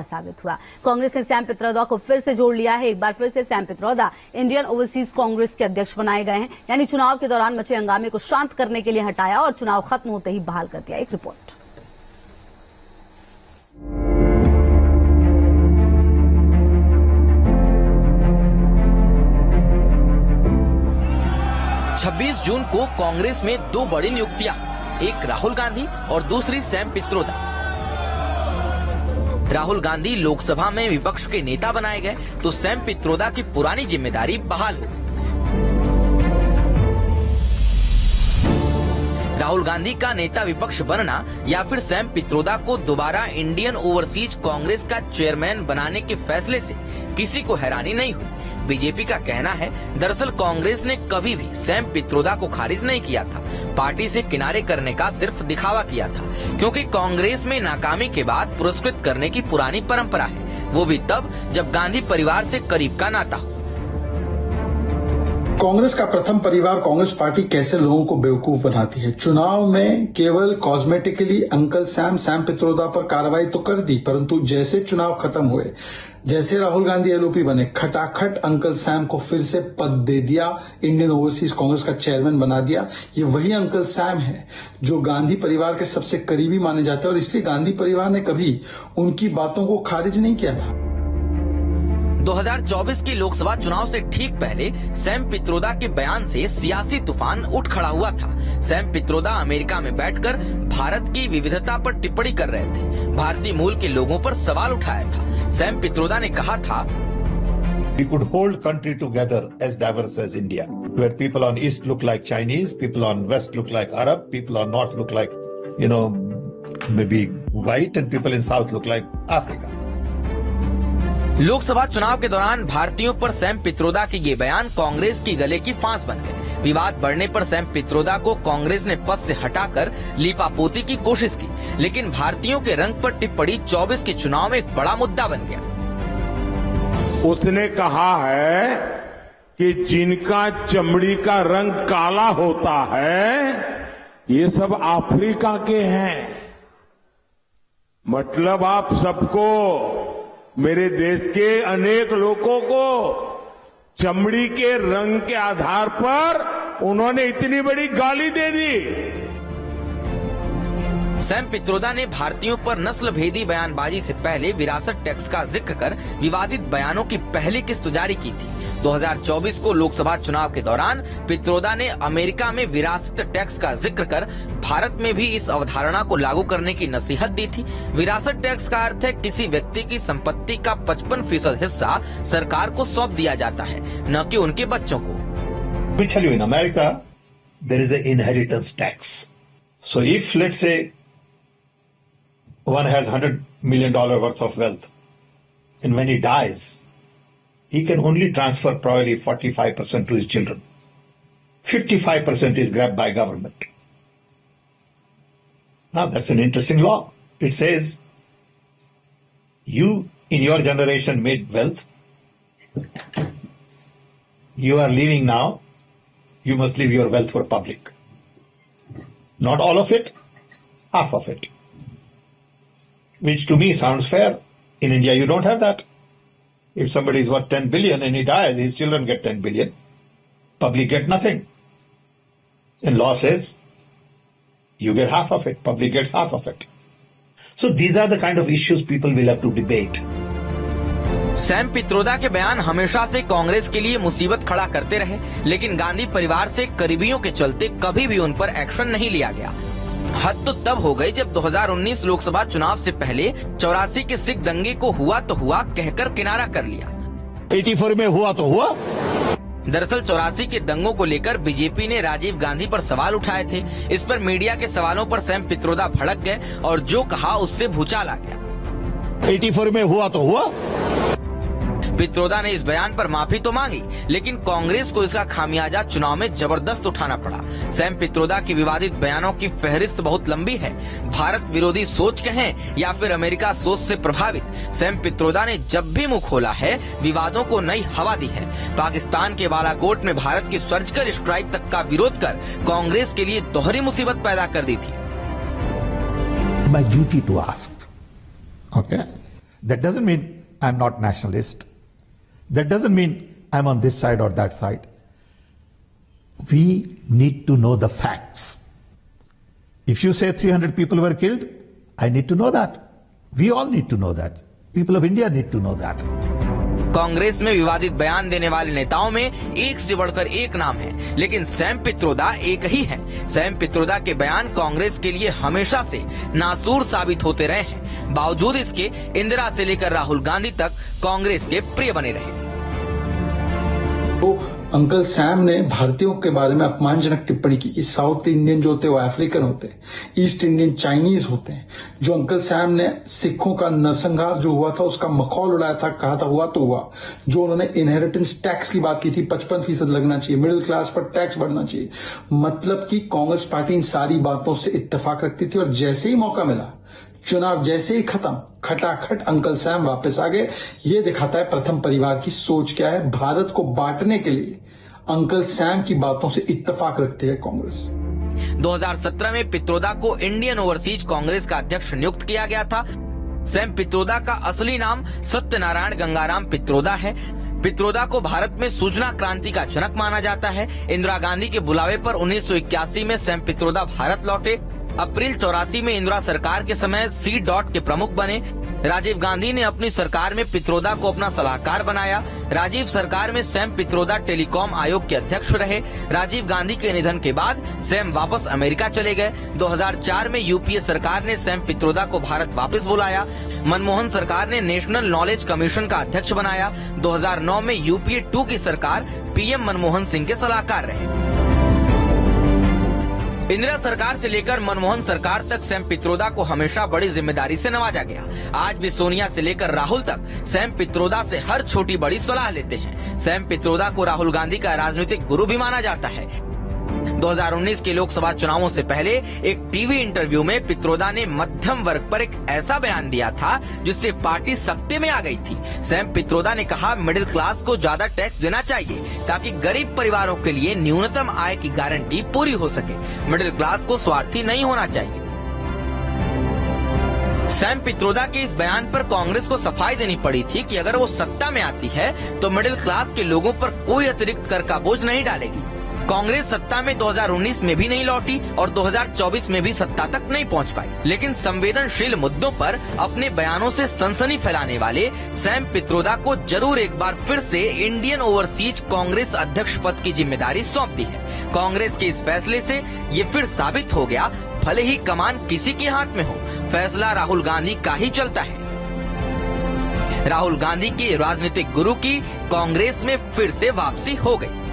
साबित हुआ। कांग्रेस ने सैम पित्रोदा को फिर से जोड़ लिया है। एक बार फिर से Sam Pitroda Indian overseas Congress के अध्यक्ष बनाए गए हैं, यानी चुनाव के दौरान मचे हंगामे को शांत करने के लिए हटाया और चुनाव खत्म होते ही बहाल कर दिया। एक रिपोर्ट। छब्बीस जून को कांग्रेस में दो बड़ी नियुक्तियां, एक राहुल गांधी और दूसरी सैम पित्रोदा। राहुल गांधी लोकसभा में विपक्ष के नेता बनाए गए तो सैम पित्रोदा की पुरानी जिम्मेदारी बहाल हो गई। राहुल गांधी का नेता विपक्ष बनना या फिर सैम पित्रोदा को दोबारा इंडियन ओवरसीज कांग्रेस का चेयरमैन बनाने के फैसले से किसी को हैरानी नहीं हुई। बीजेपी का कहना है, दरअसल कांग्रेस ने कभी भी सैम पित्रोदा को खारिज नहीं किया था, पार्टी से किनारे करने का सिर्फ दिखावा किया था, क्योंकि कांग्रेस में नाकामी के बाद पुरस्कृत करने की पुरानी परंपरा है, वो भी तब जब गांधी परिवार से करीब का नाता हो। कांग्रेस का प्रथम परिवार कांग्रेस पार्टी कैसे लोगों को बेवकूफ बनाती है। चुनाव में केवल कॉस्मेटिकली अंकल सैम पित्रोदा पर कार्रवाई तो कर दी, परंतु जैसे चुनाव खत्म हुए, जैसे राहुल गांधी एलओपी बने, खटाखट अंकल सैम को फिर से पद दे दिया, इंडियन ओवरसीज कांग्रेस का चेयरमैन बना दिया। ये वही अंकल सैम है जो गांधी परिवार के सबसे करीबी माने जाते हैं और इसलिए गांधी परिवार ने कभी उनकी बातों को खारिज नहीं किया था। 2024 के लोकसभा चुनाव से ठीक पहले सैम पित्रोदा के बयान से सियासी तूफान उठ खड़ा हुआ था। सैम पित्रोदा अमेरिका में बैठकर भारत की विविधता पर टिप्पणी कर रहे थे, भारतीय मूल के लोगों पर सवाल उठाया था। सैम पित्रोदा ने कहा था, We could hold country together as diverse as India, where people on east look like Chinese, people on west look like Arab, people on north look like, maybe white, and people in south look like Africa. Lok Sabha चुनाव के दौरान भारतीयों पर Sam Pitroda के ये बयान कांग्रेस की गले की फांस बन गए। विवाद बढ़ने पर सैम पित्रोदा को कांग्रेस ने पद से हटाकर लीपापोती की कोशिश की, लेकिन भारतीयों के रंग पर टिप्पणी 24 के चुनाव में एक बड़ा मुद्दा बन गया। उसने कहा है कि जिनका चमड़ी का रंग काला होता है, ये सब अफ्रीका के हैं। मतलब आप सबको, मेरे देश के अनेक लोगों को चमड़ी के रंग के आधार पर उन्होंने इतनी बड़ी गाली दे दी। सैम पित्रोदा ने भारतीयों पर नस्ल भेदी बयानबाजी से पहले विरासत टैक्स का जिक्र कर विवादित बयानों की पहली किस्त जारी की थी। 2024 को लोकसभा चुनाव के दौरान पित्रोदा ने अमेरिका में विरासत टैक्स का जिक्र कर भारत में भी इस अवधारणा को लागू करने की नसीहत दी थी। विरासत टैक्स का अर्थ है किसी व्यक्ति की संपत्ति का 55% हिस्सा सरकार को सौंप दिया जाता है, न कि उनके बच्चों को। In America, there is an inheritance tax. So if, let's say, one has $100 million worth of wealth, and when he dies, he can only transfer probably 45% to his children. 55% is grabbed by government. Now that's an interesting law. It says, you in your generation made wealth. You are leaving now. You must leave your wealth for public. Not all of it, half of it. Which to me sounds fair. In India, you don't have that. If somebody is worth 10 billion and he dies, his children get 10 billion. Public get nothing. And law says, you get half of it. Public gets half of it. So these are the kind of issues people will have to debate. Sam Pitroda के बयान हमेशा से कांग्रेस के लिए मुसीबत खड़ा करते रहे, लेकिन गांधी परिवार से करीबियों के चलते कभी भी उन पर एक्शन नहीं लिया गया। हद तो तब हो गई जब 2019 लोकसभा चुनाव से पहले 84 के सिख दंगे को हुआ तो हुआ कहकर किनारा कर लिया। 84 में हुआ तो हुआ। दरअसल 84 के दंगों को लेकर बीजेपी ने राजीव गांधी पर सवाल उठाए थे। इस पर मीडिया के सवालों पर सैम पित्रोदा भड़क गए और जो कहा उससे भूचाल आ गया। 84 में हुआ तो हुआ। पित्रोदा ने इस बयान पर माफी तो मांगी, लेकिन कांग्रेस को इसका खामियाजा चुनाव में जबरदस्त उठाना पड़ा। सैम पित्रोदा की विवादित बयानों की फहरिस्त बहुत लंबी है। भारत विरोधी सोच कहें या फिर अमेरिका सोच से प्रभावित, सैम पित्रोदा ने जब भी मुंह खोला है विवादों को नई हवा दी है। पाकिस्तान के बालाकोट में भारत की सर्जिकल स्ट्राइक तक का विरोध कर कांग्रेस के लिए दोहरी मुसीबत पैदा कर दी थी। My duty to ask, okay, That doesn't mean I'm not nationalist. That doesn't mean I'm on this side or that side. We need to know the facts. If you say 300 people were killed, I need to know that. We all need to know that. People of India need to know that. Congress में विवादित बयान देने वाले नेताओं में एक से बढ़कर एक नाम है, लेकिन सैम पित्रोदा एक ही है। सैम पित्रोदा के बयान कांग्रेस के लिए हमेशा से नासूर साबित होते रहे हैं। बावजूद इसके इंदिरा से लेकर राहुल गांधी तक कांग्रेस के प्रिय बने रहे। तो अंकल सैम ने भारतीयों के बारे में अपमानजनक टिप्पणी की कि साउथ इंडियन जो होते हैं वो अफ्रीकन होते हैं, ईस्ट इंडियन चाइनीज होते हैं। जो अंकल सैम ने सिखों का नरसंहार जो हुआ था उसका मखौल उड़ाया था, कहा था हुआ तो हुआ। जो उन्होंने इनहेरिटेंस टैक्स की बात की थी, 55% लगना चाहिए, मिडिल क्लास पर टैक्स बढ़ना चाहिए, मतलब कि कांग्रेस पार्टी इन सारी बातों से इत्तेफाक रखती थी। और जैसे ही मौका मिला, चुनाव जैसे ही खत्म, खटाखट अंकल सैम वापस आ गए। ये दिखाता है प्रथम परिवार की सोच क्या है। भारत को बांटने के लिए अंकल सैम की बातों से इत्तेफाक रखती है कांग्रेस। 2017 में पित्रोदा को इंडियन ओवरसीज कांग्रेस का अध्यक्ष नियुक्त किया गया था। सैम पित्रोदा का असली नाम सत्यनारायण गंगाराम पित्रोदा है। पित्रोदा को भारत में सूचना क्रांति का जनक माना जाता है। इंदिरा गांधी के बुलावे पर 1981 में सैम पित्रोदा भारत लौटे। अप्रैल 84 में इंदिरा सरकार के समय C.DOT के प्रमुख बने। राजीव गांधी ने अपनी सरकार में पित्रोदा को अपना सलाहकार बनाया। राजीव सरकार में सैम पित्रोदा टेलीकॉम आयोग के अध्यक्ष रहे। राजीव गांधी के निधन के बाद सैम वापस अमेरिका चले गए। 2004 में यूपीए सरकार ने सैम पित्रोदा को भारत वापस बुलाया। मनमोहन सरकार ने नेशनल नॉलेज कमीशन का अध्यक्ष बनाया। 2009 में यूपीए 2 की सरकार पीएम मनमोहन सिंह के सलाहकार रहे। इंदिरा सरकार से लेकर मनमोहन सरकार तक सैम पित्रोदा को हमेशा बड़ी जिम्मेदारी से नवाजा गया। आज भी सोनिया से लेकर राहुल तक सैम पित्रोदा से हर छोटी बड़ी सलाह लेते हैं। सैम पित्रोदा को राहुल गांधी का राजनीतिक गुरु भी माना जाता है। 2019 के लोकसभा चुनावों से पहले एक टीवी इंटरव्यू में पित्रोदा ने मध्यम वर्ग पर एक ऐसा बयान दिया था जिससे पार्टी सत्ते में आ गई थी। सैम पित्रोदा ने कहा, मिडिल क्लास को ज्यादा टैक्स देना चाहिए ताकि गरीब परिवारों के लिए न्यूनतम आय की गारंटी पूरी हो सके। मिडिल क्लास को स्वार्थी नहीं होना चाहिए। सैम पित्रोदा के इस बयान पर कांग्रेस को सफाई देनी पड़ी थी कि अगर वो सत्ता में आती है तो मिडिल क्लास के लोगों पर कोई अतिरिक्त कर का बोझ नहीं डालेगी। कांग्रेस सत्ता में 2019 में भी नहीं लौटी और 2024 में भी सत्ता तक नहीं पहुंच पाई। लेकिन संवेदनशील मुद्दों पर अपने बयानों से सनसनी फैलाने वाले सैम पित्रोदा को जरूर एक बार फिर से इंडियन ओवरसीज कांग्रेस अध्यक्ष पद की जिम्मेदारी सौंप दी है। कांग्रेस के इस फैसले से ये फिर साबित हो गया, भले ही कमान किसी के हाथ में हो, फैसला राहुल गांधी का ही चलता है। राहुल गांधी के राजनीतिक गुरु की कांग्रेस में फिर से वापसी हो गई।